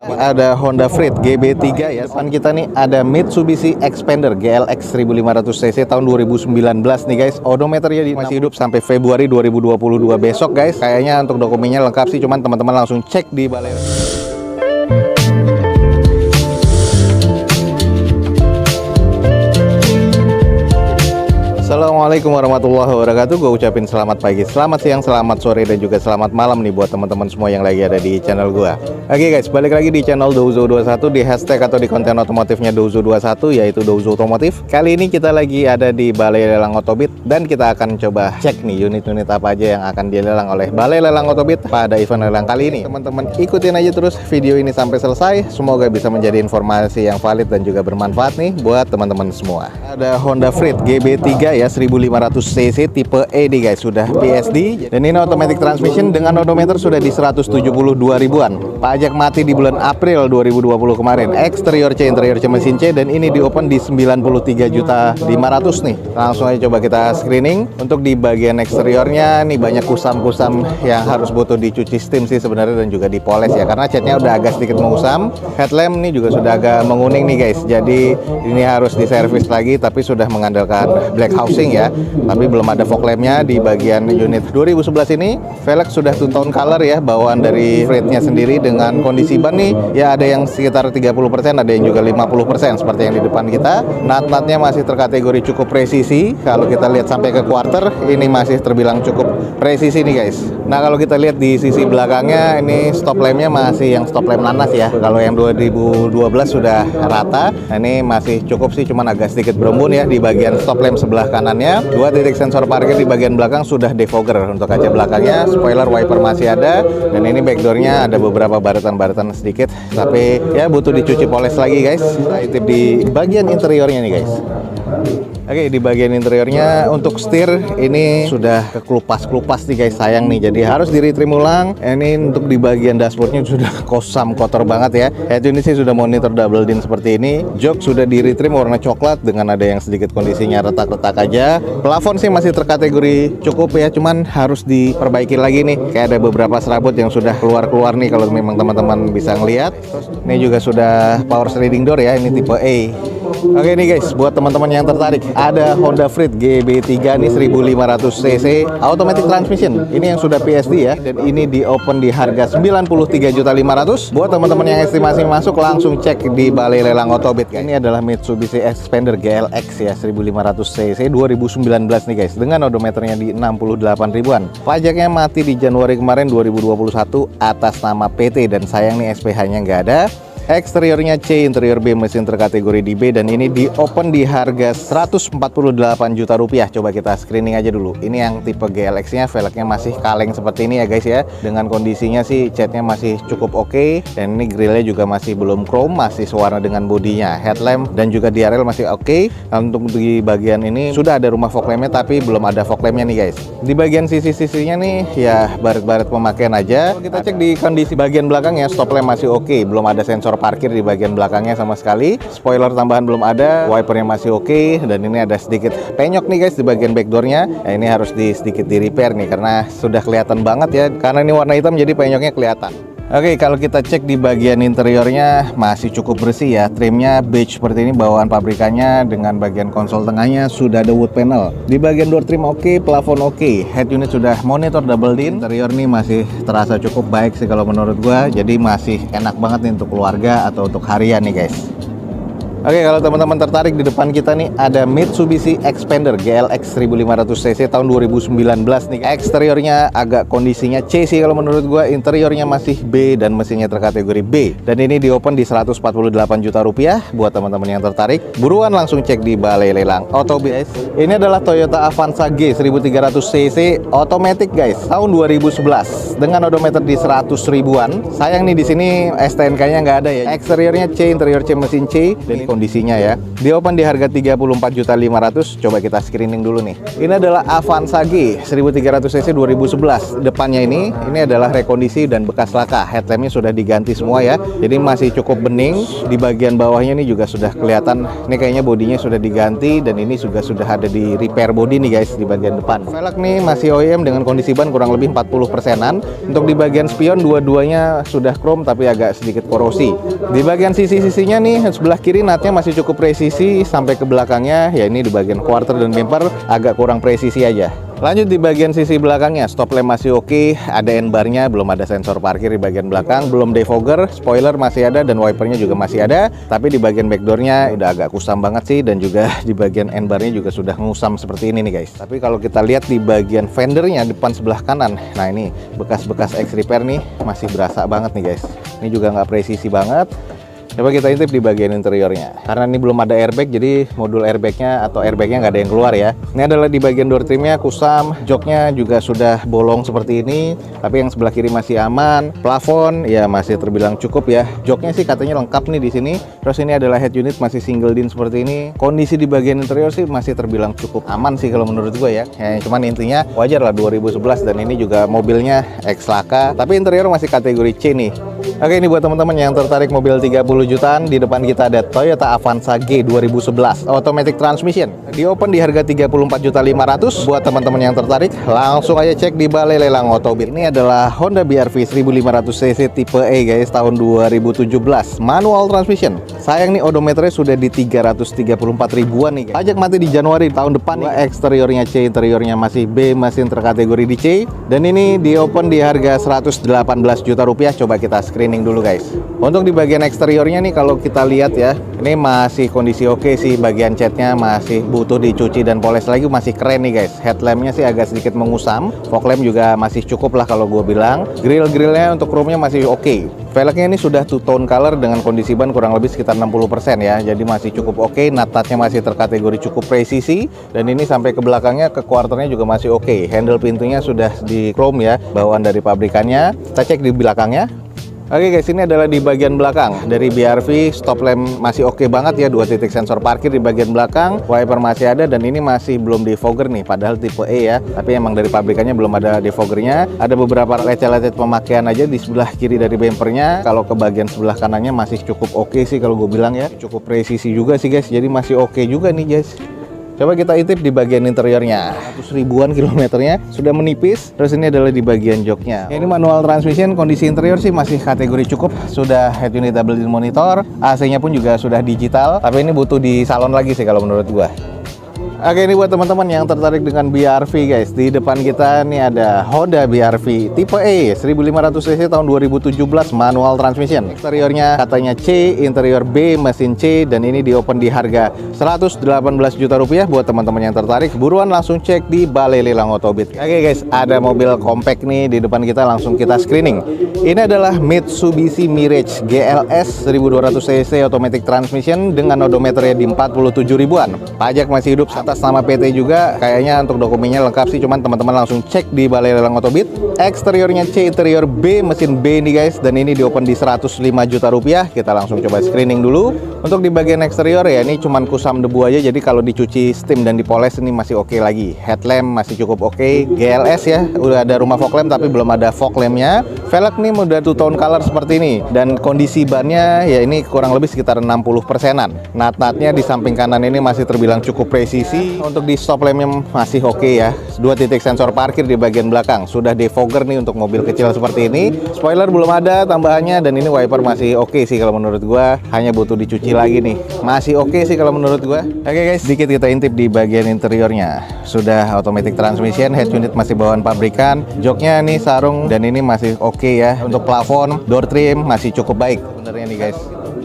Ada Honda Freed GB3 ya. Depan kita nih ada Mitsubishi Xpander GLX 1500cc tahun 2019 nih guys. Odometernya masih hidup sampai Februari 2022 besok guys. Kayaknya untuk dokumennya lengkap sih, cuman teman-teman langsung cek di balai. Assalamualaikum warahmatullahi wabarakatuh. Gue ucapin selamat pagi, selamat siang, selamat sore, dan juga selamat malam nih buat teman-teman semua yang lagi ada di channel gue. Oke guys, balik lagi di channel Douzo21 di hashtag atau di konten otomotifnya Douzo21, yaitu Douzo Otomotif. Kali ini kita lagi ada di Balai Lelang Otobit dan kita akan coba cek nih unit-unit apa aja yang akan dilelang oleh Balai Lelang Otobit pada event lelang kali ini. Teman-teman ikutin aja terus video ini sampai selesai. Semoga bisa menjadi informasi yang valid dan juga bermanfaat nih buat teman-teman semua. Ada Honda Freed GB3 ya, 1500cc tipe E nih guys, sudah PSD dan ini automatic transmission dengan odometer sudah di 172 ribuan. Pajak mati di bulan April 2020 kemarin. Eksterior C, interior C, mesin C, dan ini di open di 93.500.000 nih. Langsung aja coba kita screening. Untuk di bagian eksteriornya nih banyak kusam-kusam yang harus butuh dicuci steam sih sebenarnya dan juga dipoles ya, karena catnya udah agak sedikit mengusam. Headlamp nih juga sudah agak menguning nih guys, jadi ini harus diservis lagi, tapi sudah mengandalkan black housing ya, tapi belum ada fog lampnya di bagian unit 2011 ini. Velg sudah two tone color ya, bawaan dari Freednya sendiri. Dengan kondisi ban nih ya ada yang sekitar 30%, ada yang juga 50% seperti yang di depan kita. Nut-nutnya masih terkategori cukup presisi. Kalau kita lihat sampai ke quarter ini masih terbilang cukup presisi nih guys. Nah kalau kita lihat di sisi belakangnya ini stop lampnya masih yang stop lamp nanas ya. Kalau yang 2012 sudah rata. Nah, ini masih cukup sih, cuman agak sedikit berembun ya di bagian stop lamp sebelah kanannya. 2 titik sensor parkir di bagian belakang sudah defogger untuk kaca belakangnya. Spoiler wiper masih ada, dan ini backdoornya ada beberapa baretan-baretan sedikit, tapi ya butuh dicuci poles lagi guys. Nah, itu di bagian interiornya nih guys. Oke, di bagian interiornya untuk setir ini sudah kekelupas-kelupas nih guys, sayang nih, jadi harus di retrim ulang. Ini untuk di bagian dashboardnya sudah kosam, kotor banget ya. Head unit sih sudah monitor double din seperti ini. Jok sudah di retrim warna coklat dengan ada yang sedikit kondisinya retak-retak aja. Plafon sih masih terkategori cukup ya, cuman harus diperbaiki lagi nih. Kayak ada beberapa serabut yang sudah keluar-keluar nih kalau memang teman-teman bisa ngelihat. Ini juga sudah power sliding door ya, ini tipe E. Oke nih guys, buat teman-teman yang tertarik, ada Honda Freed GB3 nih 1500cc automatic transmission. Ini yang sudah PSD ya, dan ini di open di harga 93.500.000. Buat teman-teman yang estimasi masuk langsung cek di Balai Lelang Otobit guys. Ini adalah Mitsubishi Xpander GLX ya, 1500cc 2019 nih guys, dengan odometernya di 68 ribuan. Pajaknya mati di Januari kemarin 2021 atas nama PT, dan sayang nih SPH-nya nggak ada. Eksteriornya C, interior B, mesin terkategori di B, dan ini di open di harga 148 juta rupiah. Coba kita screening aja dulu. Ini yang tipe GLX-nya, velgnya masih kaleng seperti ini ya guys ya. Dengan kondisinya sih catnya masih cukup oke, dan ini grillnya juga masih belum chrome, masih sewarna dengan bodinya. Headlamp dan juga DRL masih oke. Untuk di bagian ini sudah ada rumah fog lampnya, tapi belum ada fog lampnya nih guys. Di bagian sisi-sisinya nih ya baret-baret pemakaian aja. Kita cek di kondisi bagian belakangnya, stop lamp masih oke, belum ada sensor parkir di bagian belakangnya sama sekali. Spoiler tambahan belum ada, wipernya masih oke, dan ini ada sedikit penyok nih guys di bagian backdoornya. Nah, ini harus sedikit di repair nih karena sudah kelihatan banget ya, karena ini warna hitam jadi penyoknya kelihatan. Oke, kalau kita cek di bagian interiornya masih cukup bersih ya. Trimnya beige seperti ini, bawaan pabrikannya, dengan bagian konsol tengahnya sudah ada wood panel. Di bagian door trim oke, plafon oke. Head unit sudah monitor double din. Interior nih masih terasa cukup baik sih kalau menurut gua. Jadi masih enak banget nih untuk keluarga atau untuk harian nih guys. Oke, kalau teman-teman tertarik, di depan kita nih ada Mitsubishi Xpander GLX 1500cc tahun 2019 nih. Eksteriornya agak kondisinya C sih kalau menurut gua, interiornya masih B dan mesinnya terkategori B. Dan ini di open di 148 juta rupiah. Buat teman-teman yang tertarik, buruan langsung cek di Balai Lelang Otobit. Ini adalah Toyota Avanza G 1300cc automatic guys, tahun 2011 dengan odometer di 100 ribuan. Sayang nih di sini STNK-nya nggak ada ya. Eksteriornya C, interior C, mesin C, dan kondisinya ya. Di open di harga 34.500.000. Coba kita screening dulu nih. Ini adalah Avanza G 1300 cc 2011. Depannya ini adalah rekondisi dan bekas laka. Headlampnya sudah diganti semua ya. Jadi masih cukup bening. Di bagian bawahnya ini juga sudah kelihatan. Ini kayaknya bodinya sudah diganti dan ini juga sudah ada di repair body nih guys di bagian depan. Velg nih masih OEM dengan kondisi ban kurang lebih 40%-an. Untuk di bagian spion dua-duanya sudah chrome tapi agak sedikit korosi. Di bagian sisi-sisinya nih sebelah kiri natnya masih cukup presisi sampai ke belakangnya. Ya ini di bagian quarter dan bumper agak kurang presisi aja. Lanjut di bagian sisi belakangnya, stop lamp masih oke, ada N-bar-nya, belum ada sensor parkir di bagian belakang, belum defogger, spoiler masih ada dan wipernya juga masih ada. Tapi di bagian backdoor-nya udah agak kusam banget sih dan juga di bagian N-bar-nya juga sudah ngusam seperti ini nih guys. Tapi kalau kita lihat di bagian fendernya depan sebelah kanan, nah ini bekas-bekas X repair nih masih berasa banget nih guys. Ini juga nggak presisi banget. Coba kita intip di bagian interiornya. Karena ini belum ada airbag, jadi modul airbagnya atau airbagnya nggak ada yang keluar ya. Ini adalah di bagian door trimnya kusam, joknya juga sudah bolong seperti ini. Tapi yang sebelah kiri masih aman. Plafon ya masih terbilang cukup ya. Joknya sih katanya lengkap nih di sini. Terus ini adalah head unit masih single din seperti ini. Kondisi di bagian interior sih masih terbilang cukup aman sih kalau menurut gue ya. Cuman intinya wajar lah 2011 dan ini juga mobilnya X laka. Tapi interior masih kategori C nih. Oke, ini buat teman-teman yang tertarik mobil 30 jutaan, di depan kita ada Toyota Avanza G 2011 automatic transmission. Di open di harga 34.500.000. Buat teman-teman yang tertarik, langsung aja cek di Balai Lelang Otobit. Ini adalah Honda BR-V 1500 cc tipe E guys, tahun 2017, manual transmission. Sayang nih odometernya sudah di 334 ribuan nih guys. Pajak mati di Januari tahun depan nih. Eksteriornya C, interiornya masih B, mesin terkategori di C. Dan ini di open di harga 118 juta rupiah. Coba kita screening dulu guys. Untuk di bagian eksteriornya nih kalau kita lihat ya, ini masih kondisi oke sih. Bagian catnya masih butuh dicuci dan poles lagi, masih keren nih guys. Headlampnya sih agak sedikit mengusam, fog lamp juga masih cukup lah kalau gue bilang. Grill-grillnya untuk chrome-nya masih oke. Velgnya ini sudah two tone color dengan kondisi ban kurang lebih sekitar 60% ya, jadi masih cukup oke. Nut-nutnya masih terkategori cukup presisi dan ini sampai ke belakangnya, ke quarternya juga masih oke. Handle pintunya sudah di chrome ya, bawaan dari pabrikannya. Kita cek di belakangnya. Oke guys, ini adalah di bagian belakang dari BR-V. Stop lamp masih oke banget ya, 2 titik sensor parkir di bagian belakang, wiper masih ada dan ini masih belum defogger nih, padahal tipe E ya, tapi emang dari pabrikannya belum ada defoggernya. Ada beberapa lecet-lecet pemakaian aja di sebelah kiri dari bumpernya. Kalau ke bagian sebelah kanannya masih cukup oke sih kalau gue bilang ya, cukup presisi juga sih guys, jadi masih oke juga nih guys. Coba kita intip di bagian interiornya. 100 ribuan kilometernya, sudah menipis. Terus ini adalah di bagian joknya. Ini manual transmission, kondisi interior sih masih kategori cukup. Sudah head unit double din monitor, AC-nya pun juga sudah digital. Tapi ini butuh di salon lagi sih kalau menurut gua. Oke, ini buat teman-teman yang tertarik dengan BR-V guys. Di depan kita nih ada Honda BR-V tipe E 1500 cc tahun 2017, manual transmission. Eksteriornya katanya C, interior B, mesin C, dan ini di open di harga 118 juta rupiah. Buat teman-teman yang tertarik, buruan langsung cek di Balai Lelang Otobit. Oke guys, ada mobil compact nih di depan kita, langsung kita screening. Ini adalah Mitsubishi Mirage GLS 1200 cc automatic transmission dengan odometernya di 47 ribuan. Pajak masih hidup atas nama PT juga, kayaknya untuk dokumennya lengkap sih, cuman teman-teman langsung cek di Balai Lelang Otobit. Eksteriornya C, interior B, mesin B nih guys, dan ini di open di 105 juta rupiah. Kita langsung coba screening dulu. Untuk di bagian eksterior ya, ini cuman kusam debu aja, jadi kalau dicuci steam dan dipoles ini masih oke lagi. Headlamp masih cukup oke. GLS ya, udah ada rumah fog lamp tapi belum ada fog lampnya. Velg nih udah two tone color seperti ini, dan kondisi bannya ya ini kurang lebih sekitar 60%-an. Nut-nutnya di samping kanan ini masih terbilang cukup presisi. Untuk di stop lampnya masih oke ya. 2 titik sensor parkir di bagian belakang, sudah defogger nih untuk mobil kecil seperti ini. Spoiler belum ada tambahannya, dan ini wiper masih oke sih kalau menurut gua, hanya butuh dicuci lagi nih. Masih oke sih kalau menurut gua. Oke guys, sedikit kita intip di bagian interiornya. Sudah automatic transmission, head unit masih bawaan pabrikan, joknya nih sarung dan ini masih oke ya. Untuk plafon, door trim masih cukup baik sebenarnya nih guys.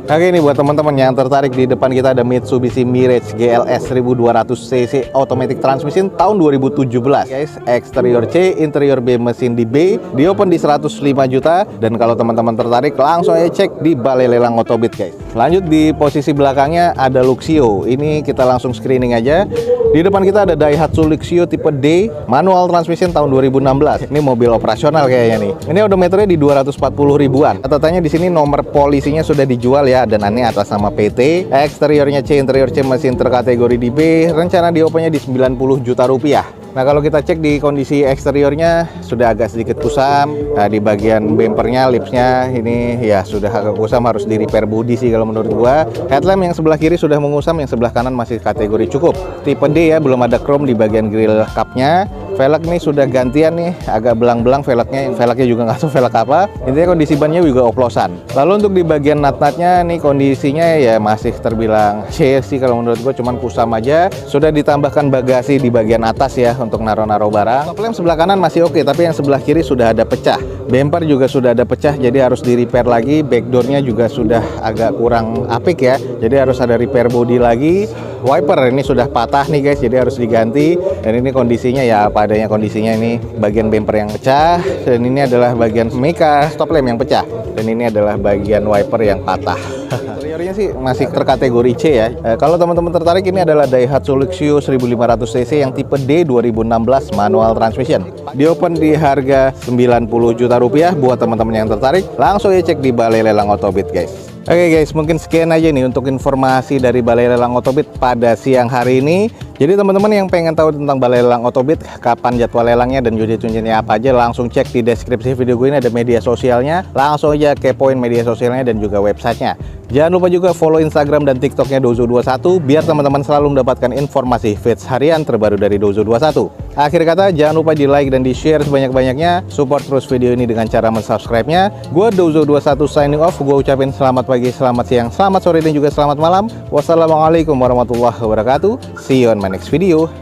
Oke, ini buat teman-teman yang tertarik, di depan kita ada Mitsubishi Mirage GLS 1200 cc automatic transmission tahun 2017 guys. Eksterior C, interior B, mesin di B, di open di 105 juta. Dan kalau teman-teman tertarik, langsung aja cek di Balai Lelang Otobit guys. Lanjut di posisi belakangnya ada Luxio. Ini kita langsung screening aja. Di depan kita ada Daihatsu Luxio tipe D, manual transmission tahun 2016. Ini mobil operasional kayaknya nih. Ini odometernya di 240 ribuan. Catatannya di sini nomor polisinya sudah dijual ya, dan ini atas nama PT. Eksteriornya C, interior C, mesin terkategori di B. Rencana diopernya di 90 juta rupiah. Nah, kalau kita cek di kondisi eksteriornya sudah agak sedikit kusam. Nah, di bagian bempernya, lipsnya ini ya sudah agak kusam, harus di repair bodi sih kalau menurut gua. Headlamp yang sebelah kiri sudah mengusam, yang sebelah kanan masih kategori cukup. Tipe D ya, belum ada chrome di bagian grill cupnya. Velg nih sudah gantian nih, agak belang-belang velgnya. Velgnya juga nggak tahu velg apa. Intinya kondisi bannya juga oplosan. Lalu untuk di bagian nut-nutnya nih kondisinya ya masih terbilang C sih kalau menurut gue, cuman kusam aja. Sudah ditambahkan bagasi di bagian atas ya untuk naro-naro barang. Top lamp sebelah kanan masih oke, tapi yang sebelah kiri sudah ada pecah. Bumper juga sudah ada pecah, jadi harus di repair lagi. Backdoornya juga sudah agak kurang apik ya, jadi harus ada repair body lagi. Wiper ini sudah patah nih guys, jadi harus diganti. Dan ini kondisinya ya apa adanya kondisinya, ini bagian bumper yang pecah, dan ini adalah bagian meka stop lamp yang pecah, dan ini adalah bagian wiper yang patah. Interiornya sih masih terkategori C ya. Kalau teman-teman tertarik, ini adalah Daihatsu Luxio 1500 cc yang tipe D 2016 manual transmission. Di open di harga 90 juta rupiah. Buat teman-teman yang tertarik, langsung ya cek di Balai Lelang Otobit guys. Oke guys, mungkin sekian aja nih untuk informasi dari Balai Lelang Otobit pada siang hari ini. Jadi teman-teman yang pengen tahu tentang Balai Lelang Otobit, kapan jadwal lelangnya dan unit-unitnya apa aja, langsung cek di deskripsi video gue ini, ada media sosialnya. Langsung aja kepoin media sosialnya dan juga websitenya. Jangan lupa juga follow Instagram dan TikToknya Dozo21 biar teman-teman selalu mendapatkan informasi feeds harian terbaru dari Dozo21. Akhir kata, jangan lupa di like dan di share sebanyak-banyaknya. Support terus video ini dengan cara mensubscribe-nya. Gue Dozo21 signing off. Gue ucapin selamat pagi, selamat siang, selamat sore, dan juga selamat malam. Wassalamualaikum warahmatullahi wabarakatuh. See you on my next video.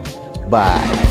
Bye.